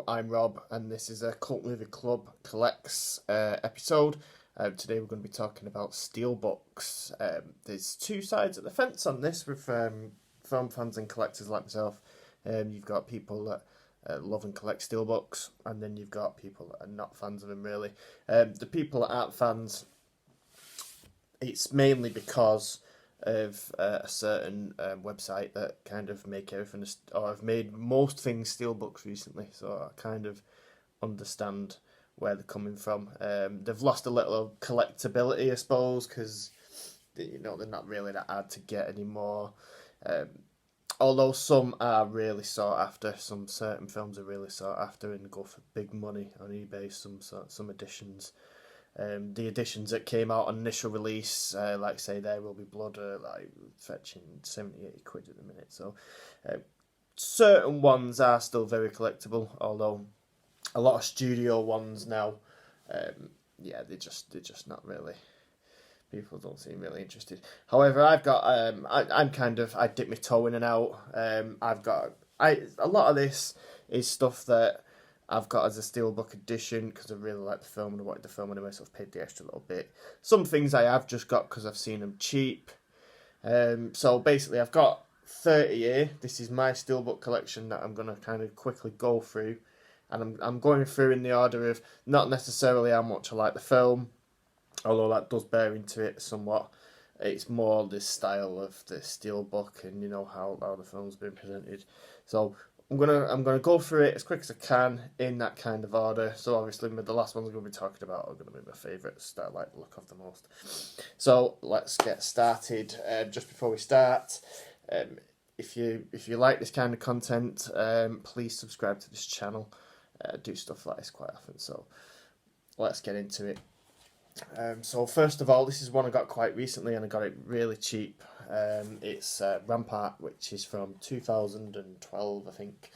Hello, I'm Rob, and this is a Cult Movie Club Collects episode. Today we're going to be talking about Steelbooks. There's two sides of the fence on this with film fans and collectors like myself. You've got people that love and collect Steelbooks, and then you've got people that are not fans of them really. The people that aren't fans, it's mainly because of a certain website that kind of make everything, or have made most things Steelbooks recently, so I kind of understand where they're coming from. They've lost a little of collectability, I suppose, because they're not really that hard to get anymore. Although some are really sought after, some certain films are really sought after and go for big money on eBay. Some editions. The editions that came out on initial release, like say There Will Be Blood, are like fetching 70-80 quid at the minute. So certain ones are still very collectible, although a lot of studio ones now, they're just not really. People don't seem really interested. However, I've got I dip my toe in and out. A lot of this is stuff that I've got as a Steelbook edition because I really like the film and I wanted the film anyway, so I've paid the extra little bit. Some things I have just got because I've seen them cheap. So basically I've got 30 here. This is my Steelbook collection that I'm going to kind of quickly go through. And I'm going through in the order of not necessarily how much I like the film, although that does bear into it somewhat. It's more the style of the Steelbook and how the film's been presented. So I'm gonna go through it as quick as I can in that kind of order. So obviously the last ones I'm gonna be talking about are gonna be my favourites that I like the look of the most. So let's get started. Just before we start, if you like this kind of content, please subscribe to this channel. I do stuff like this quite often. So let's get into it. So first of all, this is one I got quite recently and I got it really cheap. It's Rampart, which is from 2012, I think.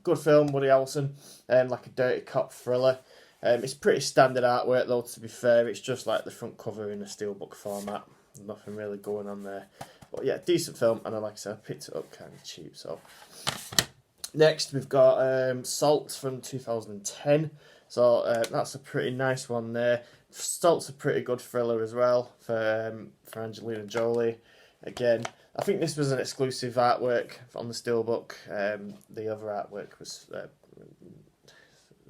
Good film, Woody Harrelson, like a dirty cop thriller. It's pretty standard artwork though, to be fair. It's just like the front cover in a Steelbook format. Nothing really going on there. But yeah, decent film, and like I said, I picked it up kind of cheap. So next we've got Salt from 2010. So that's a pretty nice one there. Salt's a pretty good thriller as well for Angelina Jolie. Again, I think this was an exclusive artwork on the Steelbook. The other artwork was a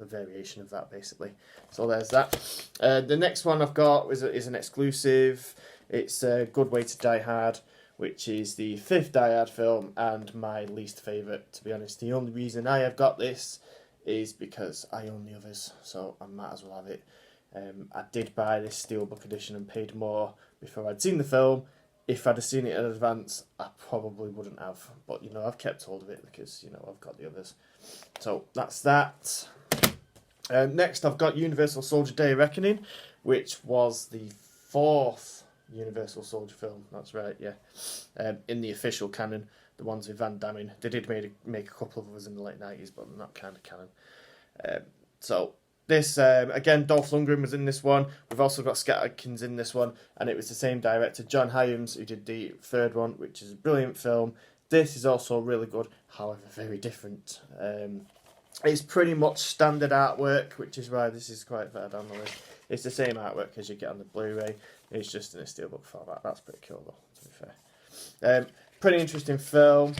variation of that, basically. So there's that. The next one I've got is an exclusive. It's A Good Way to Die Hard, which is the 5th Die Hard film and my least favourite, to be honest. The only reason I have got this is because I own the others, so I might as well have it. I did buy this Steelbook edition and paid more before I'd seen the film. If I'd have seen it in advance, I probably wouldn't have. But, I've kept hold of it because, I've got the others. So, that's that. Next, I've got Universal Soldier Day of Reckoning, which was the 4th Universal Soldier film. That's right, yeah. In the official canon, the ones with Van Damme. They did make a couple of others in the late 90s, but they're not kind of canon. So this, again, Dolph Lundgren was in this one. We've also got Scott Adkins in this one, and it was the same director, John Hyams, who did the 3rd one, which is a brilliant film. This is also really good, however, very different. It's pretty much standard artwork, which is why this is quite far down the list. It's the same artwork as you get on the Blu-ray. It's just in a Steelbook format. That's pretty cool, though, to be fair. Pretty interesting film.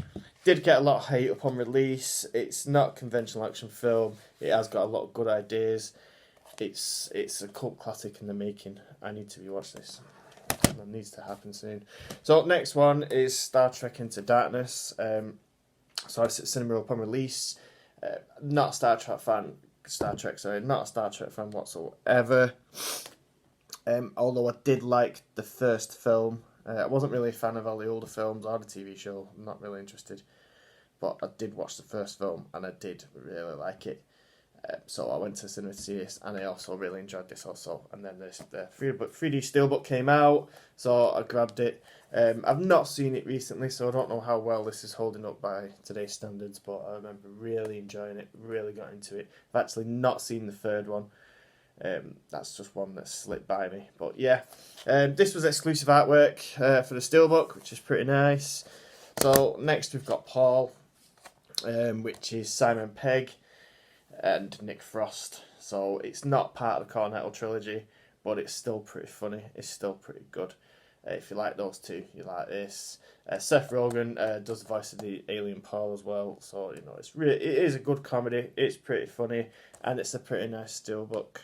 Did get a lot of hate upon release. It's not a conventional action film. It has got a lot of good ideas. It's a cult classic in the making. I need to rewatch this. That needs to happen soon. So next one is Star Trek Into Darkness. So I was at cinema upon release. Not a Star Trek fan. Not a Star Trek fan whatsoever. Although I did like the first film. I wasn't really a fan of all the older films or the TV show. I'm not really interested. But I did watch the first film and I did really like it. So I went to the cinema to see this and I also really enjoyed this also. And then the 3D Steelbook came out, so I grabbed it. I've not seen it recently, so I don't know how well this is holding up by today's standards, but I remember really enjoying it, really got into it. I've actually not seen the 3rd one. That's just one that slipped by me. But yeah, this was exclusive artwork for the Steelbook, which is pretty nice. So next we've got Paul, which is Simon Pegg. and Nick Frost. So it's not part of the Cornetto trilogy, but it's still pretty funny. It's still pretty good. If you like those two, you like this. Seth Rogen does the voice of the alien Paul as well, so you know it is a good comedy. It's pretty funny, and it's a pretty nice steelbook.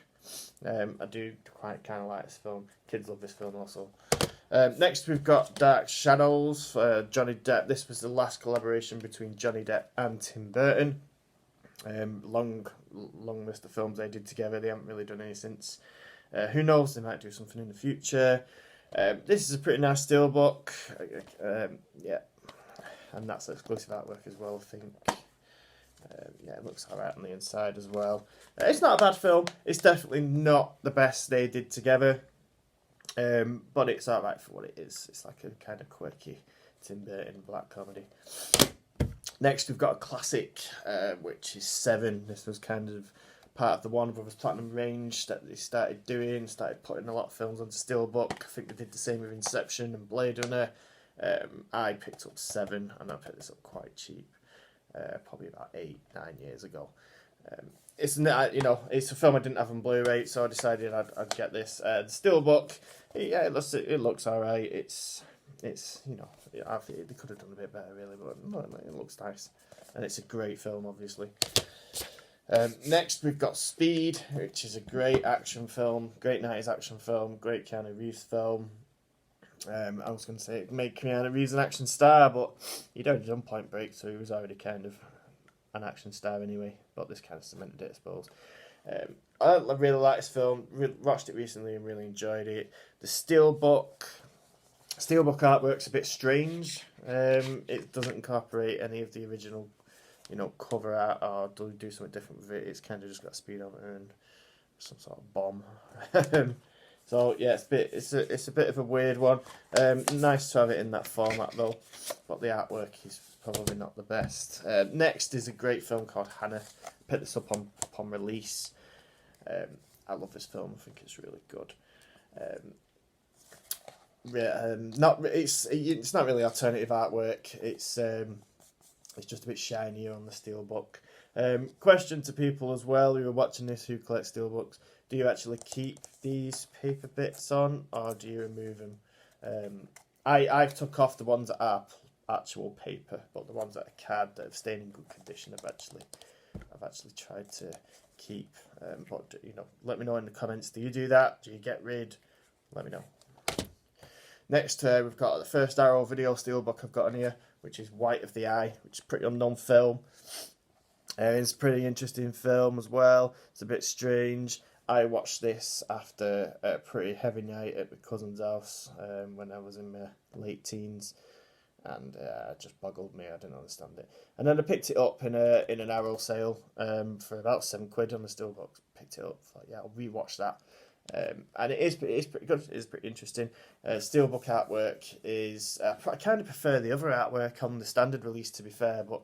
I do quite kind of like this film. Kids love this film also. Next we've got Dark Shadows. Johnny Depp. This was the last collaboration between Johnny Depp and Tim Burton. Long list of films they did together. They haven't really done any since. Who knows? They might do something in the future. This is a pretty nice steelbook. Yeah, and that's exclusive artwork as well, I think. Yeah, it looks alright on the inside as well. It's not a bad film. It's definitely not the best they did together, but it's alright for what it is. It's like a kind of quirky Tim Burton black comedy. Next, we've got a classic, which is Seven. This was kind of part of the Warner Brothers Platinum range that they started putting a lot of films onto Steelbook. I think they did the same with Inception and Blade Runner. I picked up Seven, and I picked this up quite cheap, probably about 8-9 years ago. It's a film I didn't have on Blu-ray, so I decided I'd get this. The Steelbook, yeah, it looks alright. It's I think they could have done a bit better really, but it looks nice, and it's a great film, obviously. Next, we've got Speed, which is a great action film, great 90s action film, great Keanu Reeves film. I was going to say it made Keanu Reeves an action star, but he'd already done Point Break, so he was already kind of an action star anyway, but this kind of cemented it, I suppose. I really like this film, watched it recently and really enjoyed it. The Steelbook artwork's a bit strange. It doesn't incorporate any of the original cover art or do something different with it. It's kind of just got speed on it and some sort of bomb. So yeah, it's a bit of a weird one. Nice to have it in that format though, but the artwork is probably not the best. Next is a great film called Hannah. Picked this up upon release. I love this film. I think it's really good. It's not really alternative artwork. It's just a bit shinier on the Steelbook. Question to people as well who are watching this who collect Steelbooks: do you actually keep these paper bits on, or do you remove them? I took off the ones that are actual paper, but the ones that are card that have stayed in good condition, I've actually tried to keep. But let me know in the comments. Do you do that? Do you get rid? Let me know. Next, we've got the first Arrow video Steelbook I've got on here, which is White of the Eye, which is a pretty unknown film. It's a pretty interesting film as well. It's a bit strange. I watched this after a pretty heavy night at my cousin's house when I was in my late teens, and it just boggled me. I didn't understand it. And then I picked it up in an Arrow sale for about £7 on the Steelbook. Picked it up. Thought, yeah, I'll rewatch that. And it is pretty good. It's pretty interesting. Steelbook artwork is I kind of prefer the other artwork on the standard release, to be fair, but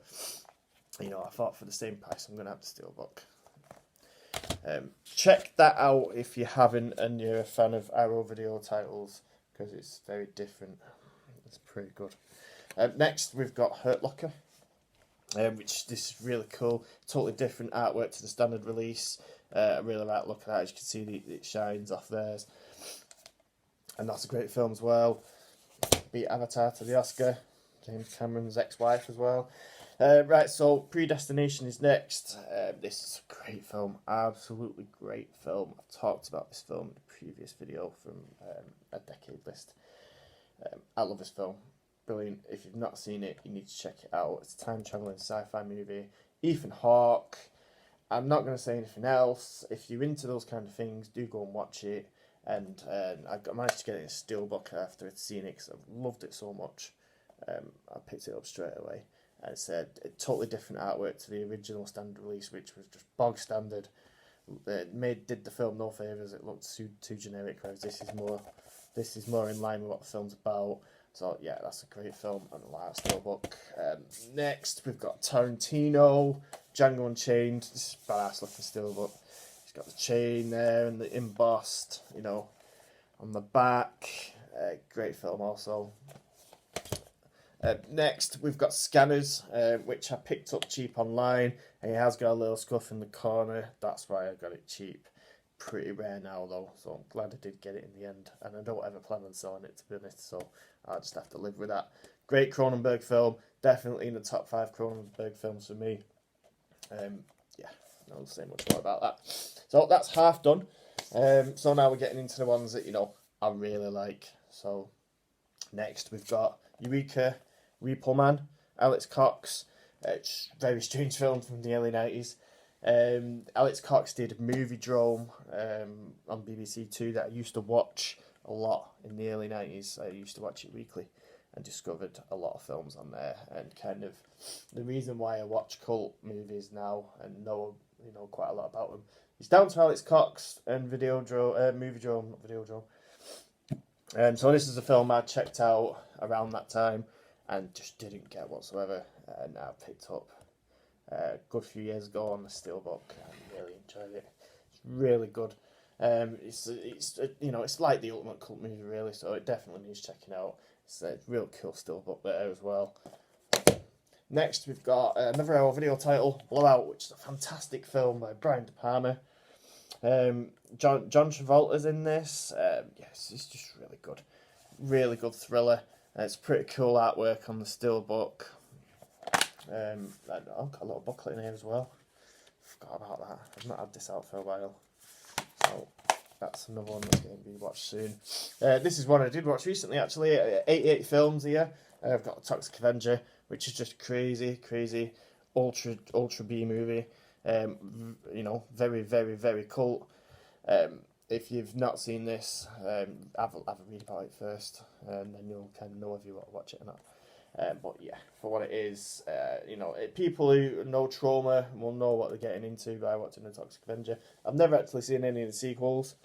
I thought for the same price I'm going to have the Steelbook. Check that out if you haven't and you're a fan of Arrow video titles, because it's very different. It's pretty good. Next we've got Hurt Locker, which this is really cool. Totally different artwork to the standard release. I really like looking at it. As you can see, it shines off theirs. And that's a great film as well. Beat Avatar to the Oscar. James Cameron's ex-wife as well. Right, so Predestination is next. This is a great film. Absolutely great film. I've talked about this film in the previous video from a decade list. I love this film. Brilliant. If you've not seen it, you need to check it out. It's a time-traveling sci-fi movie. Ethan Hawke. I'm not going to say anything else. If you're into those kind of things, do go and watch it. And I managed to get it in Steelbook after I'd seen it because I loved it so much. I picked it up straight away. And it's a totally different artwork to the original standard release, which was just bog standard. It did the film no favours. It looked too generic, whereas this is more in line with what the film's about. So yeah, that's a great film and a lot of Steelbook. Next, we've got Tarantino. Django Unchained. This is badass looking Steelbook. It's got the chain there and the embossed, on the back. Great film also. Next, we've got Scanners, which I picked up cheap online, and it has got a little scuff in the corner. That's why I got it cheap. Pretty rare now, though, so I'm glad I did get it in the end. And I don't ever plan on selling it, to be honest, so I'll just have to live with that. Great Cronenberg film, definitely in the top 5 Cronenberg films for me. Yeah, I won't say much more about that. So that's half done. So now we're getting into the ones that, I really like. So next we've got Eureka, Repo Man, Alex Cox. It's a very strange film from the early 90s. Alex Cox did Movie Drome on BBC Two that I used to watch a lot in the early 90s. I used to watch it weekly and discovered a lot of films on there. And kind of the reason why I watch cult movies now and know quite a lot about them is down to Alex Cox and Movie Drome, not Videodrome. So this is a film I checked out around that time and just didn't get whatsoever. And I picked up a good few years ago on the Steelbook and really enjoyed it. It's really good. It's like the ultimate cult movie, really. So it definitely needs checking out. It's a real cool Steelbook there as well. Next, we've got another hour video title, Blowout, which is a fantastic film by Brian De Palma. John Travolta's in this. Yes, it's just really good. Really good thriller. It's pretty cool artwork on the Steelbook. I've got a little booklet in here as well. Forgot about that. I've not had this out for a while. So that's another one that's going to be watched soon. This is one I did watch recently, actually. 88 Films here. I've got Toxic Avenger, which is just crazy, ultra B movie. Very, very, very cult. If you've not seen this, have a read about it first, and then you'll kind of know if you want to watch it or not. But yeah, for what it is, people who know trauma will know what they're getting into by watching the Toxic Avenger. I've never actually seen any of the sequels.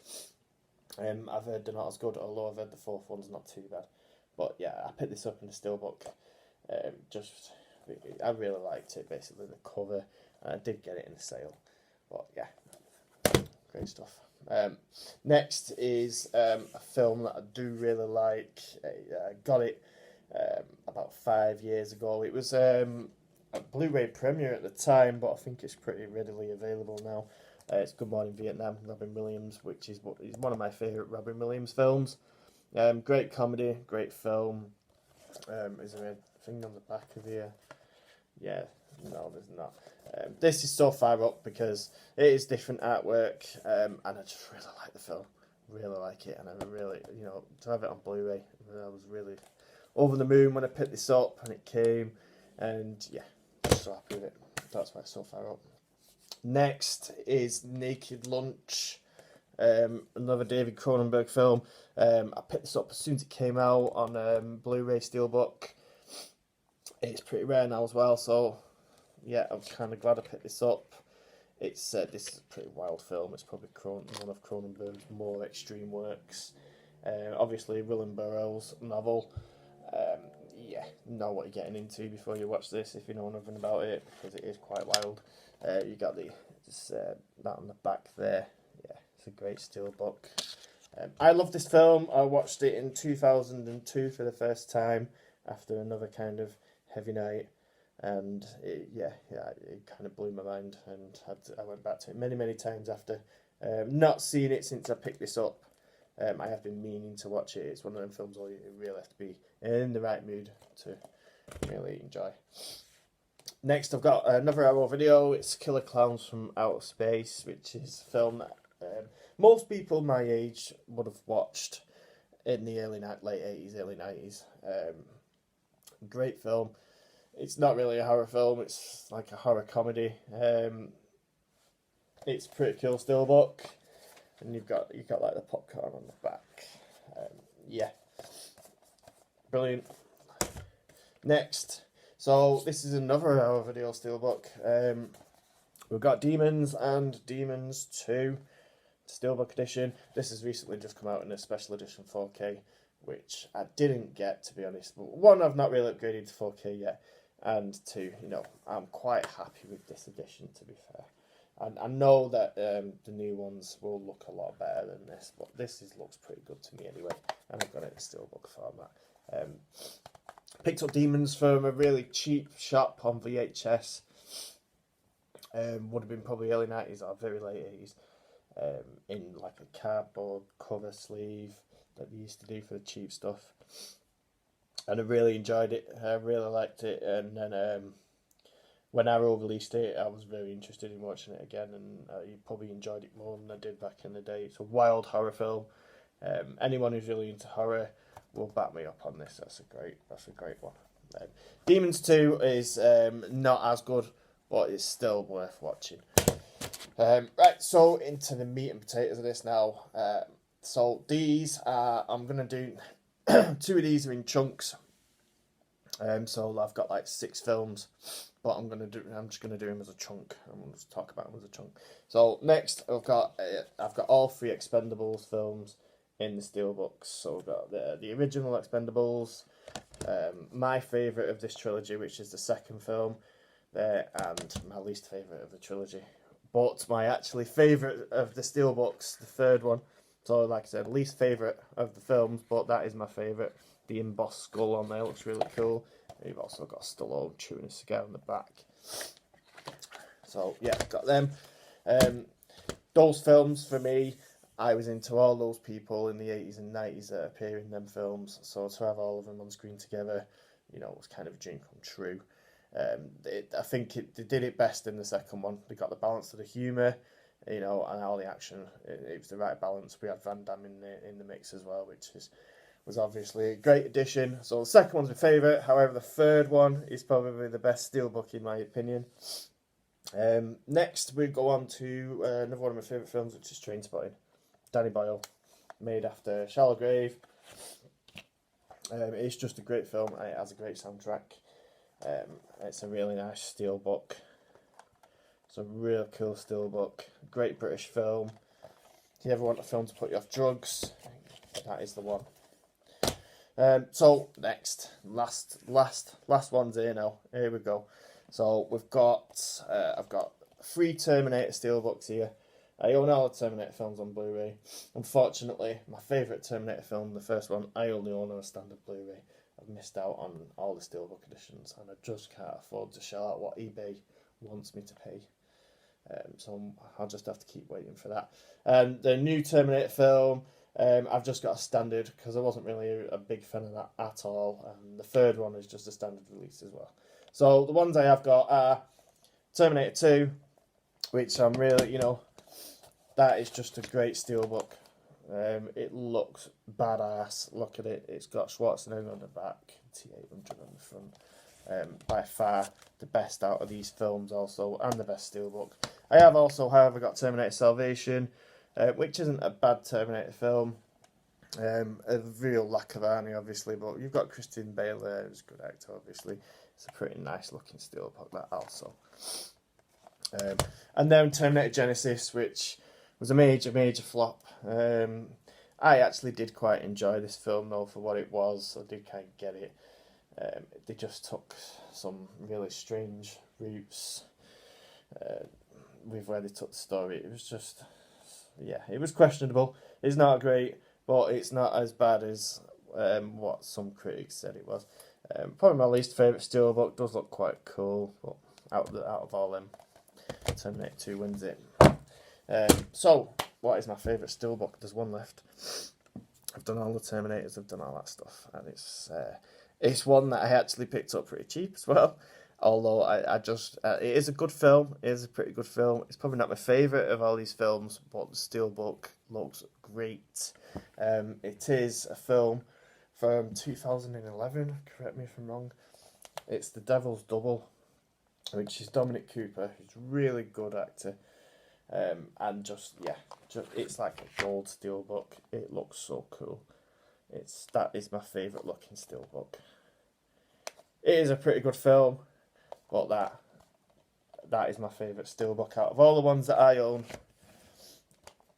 I've heard they're not as good, although I've heard the fourth one's not too bad. But yeah, I picked this up in the Steelbook. I really liked it, basically, the cover, and I did get it in the sale. But yeah, great stuff. Next is a film that I do really like. I got it about 5 years ago. It was a Blu-ray premiere at the time, but I think it's pretty readily available now. It's Good Morning Vietnam, Robin Williams, which is one of my favourite Robin Williams films. Great comedy, great film. Is there a thing on the back of here? Yeah, no, there's not. This is so far up because it is different artwork, and I just really like the film. Really like it, and I really, to have it on Blu-ray, I was really over the moon when I picked this up and it came, and yeah, just so happy with it. That's why it's so far up. Next is Naked Lunch, another David Cronenberg film. I picked this up as soon as it came out on Blu-ray Steelbook. It's pretty rare now as well, so yeah, I'm kind of glad I picked this up. This is a pretty wild film. It's probably one of Cronenberg's more extreme works. Obviously, William Burroughs' novel. Yeah, know what you're getting into before you watch this if you know nothing about it, because it is quite wild. You got that on the back there. Yeah, it's a great Steelbook. I love this film. I watched it in 2002 for the first time after another kind of heavy night, and it kind of blew my mind, and I went back to it many times after. Not seen it since I picked this up. I have been meaning to watch it. It's one of them films where you really have to be in the right mood to really enjoy. Next, I've got another hour video. It's Killer Clowns from Outer Space, which is a film that most people my age would have watched in the late 80s, early 90s. Great film. It's not really a horror film. It's like a horror comedy. It's pretty cool Steelbook. And you've got like the popcorn on the back. Yeah, brilliant. Next, so this is another hour video Steelbook. We've got Demons and Demons 2 Steelbook edition. This has recently just come out in a special edition 4K, which I didn't get, to be honest. But one, I've not really upgraded to 4K yet, and two, I'm quite happy with this edition, to be fair. And I know that the new ones will look a lot better than this, but this looks pretty good to me anyway. And I've got it in Steelbook format. Picked up Demons from a really cheap shop on VHS. Would have been probably early 90s or very late 80s. In like a cardboard cover sleeve that they used to do for the cheap stuff. And I really enjoyed it. I really liked it. And then when Arrow released it, I was very interested in watching it again, and I probably enjoyed it more than I did back in the day. It's a wild horror film. Anyone who's really into horror will back me up on this. That's a great one. Demons 2 is not as good, but it's still worth watching. Right, so into the meat and potatoes of this now. So these are, I'm gonna do 2 of these are in chunks. So I've got like 6 films, but I'm just gonna do them as a chunk. I'm gonna just talk about them as a chunk. So next, I've got all 3 Expendables films in the Steelbooks. So we've got the original Expendables, my favourite of this trilogy, which is the second film, and my least favourite of the trilogy. But my actually favourite of the Steelbooks, the third one. So like I said, least favourite of the films, but that is my favourite. The embossed skull on there looks really cool. You've also got Stallone chewing a cigar on the back. So yeah, got them. Those films for me, I was into all those people in the 80s and 90s that appear in them films. So to have all of them on screen together, you know, was kind of a dream come true. I think they did it best in the second one. They got the balance of the humour, you know, and all the action. It was the right balance. We had Van Damme in the mix as well, which was obviously a great addition. So the second one's my favourite. However, the third one is probably the best Steelbook in my opinion. Next, we go on to another one of my favourite films, which is Trainspotting. Danny Boyle, made after Shallow Grave. It's just a great film. It has a great soundtrack. It's a really nice Steelbook. It's a real cool Steelbook. Great British film. If you ever want a film to put you off drugs, that is the one. So next, last one's here now. Here we go. So we've got I've got 3 Terminator Steelbooks here. I own all the Terminator films on Blu-ray. Unfortunately, my favourite Terminator film, the first one, I only own on a standard Blu-ray. I've missed out on all the Steelbook editions, and I just can't afford to shell out what eBay wants me to pay. So I'll just have to keep waiting for that. The new Terminator film, I've just got a standard because I wasn't really a big fan of that at all. And the third one is just a standard release as well. So the ones I have got are Terminator 2, which I'm really, you know, that is just a great Steelbook. It looks badass. Look at it. It's got Schwarzenegger on the back, T800 on the front. By far the best out of these films also, and the best Steelbook. I have also, however, got Terminator Salvation, which isn't a bad Terminator film. A real lack of irony, obviously, but you've got Christian Bale there, who's a good actor, obviously. It's a pretty nice looking Steelbook, that also. And then Terminator Genesis, which was a major flop. I actually did quite enjoy this film, though, for what it was. I did kind of get it. They just took some really strange routes with where they took the story. It was just, yeah, it was questionable. It's not great, but it's not as bad as what some critics said it was. Probably my least favourite Steelbook. Does look quite cool, but out of all them, Terminator 2 wins it. So, what is my favourite Steelbook? There's one left. I've done all the Terminators, I've done all that stuff, and it's one that I actually picked up pretty cheap as well. Although I just it is a good film. It is a pretty good film. It's probably not my favourite of all these films, but the Steelbook looks great. It is a film from 2011. Correct me if I'm wrong. It's The Devil's Double, which is Dominic Cooper, who's a really good actor. And just it's like a gold Steelbook. It looks so cool. That is my favourite looking Steelbook. It is a pretty good film, but that is my favourite Steelbook out of all the ones that I own.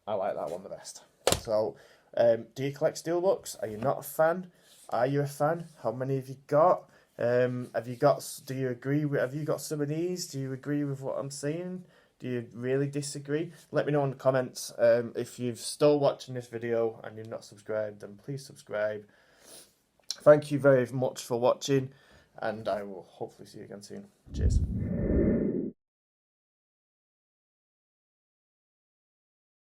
I like that one the best. So, do you collect Steelbooks? Are you not a fan? Are you a fan? How many have you got? Have you got some of these? Do you agree with what I'm saying? Do you really disagree? Let me know in the comments. If you're still watching this video and you're not subscribed, then please subscribe. Thank you very much for watching, and I will hopefully see you again soon. Cheers.